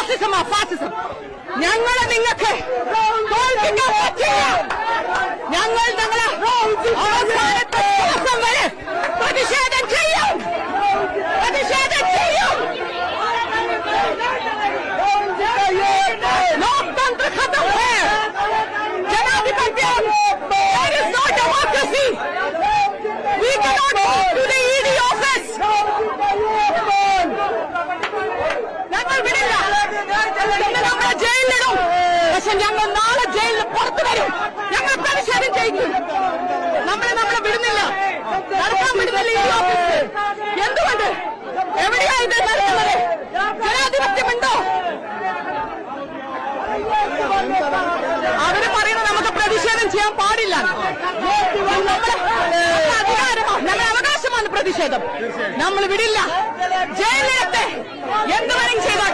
ഫാസിസം. ഞങ്ങളെ നിങ്ങൾക്ക് തോൽപ്പിക്കാൻ പറ്റില്ല. ഞങ്ങൾ ഞങ്ങളെ അവസാനത്തെ ദിവസം വരെ പ്രതിഷേധം ചെയ്യും. ലോക്തന്ത്ര ഖത്തം ഹൈ. ജനാധിപത്യം. There is no democracy. We cannot go to the ED office. ഞങ്ങൾ വിടില്ല. നമ്മളെ ജയിലിലിടും. പക്ഷെ ഞങ്ങൾ നാളെ ജയിലിൽ പുറത്തു വരും. ഞങ്ങൾ പ്രതിഷേധം ചെയ്യും. നമ്മളെ വിടുന്നില്ല. നടക്കാൻ വിടുന്നില്ല ED ഓഫീസ്. എന്തുകൊണ്ട്? എവിടെയാ ഇത് നടക്കുന്നത്? ജനാധിപത്യമുണ്ടോ? അവര് പറയുന്നത് നമുക്ക് പ്രതിഷേധം ചെയ്യാൻ പാടില്ല. അധികാരമാണ്, ഞങ്ങളുടെ അവകാശമാണ് പ്രതിഷേധം. നമ്മൾ വിടില്ല. ജയിലിലത്തെ എന്ത് വേണമെങ്കിലും ചെയ്താൽ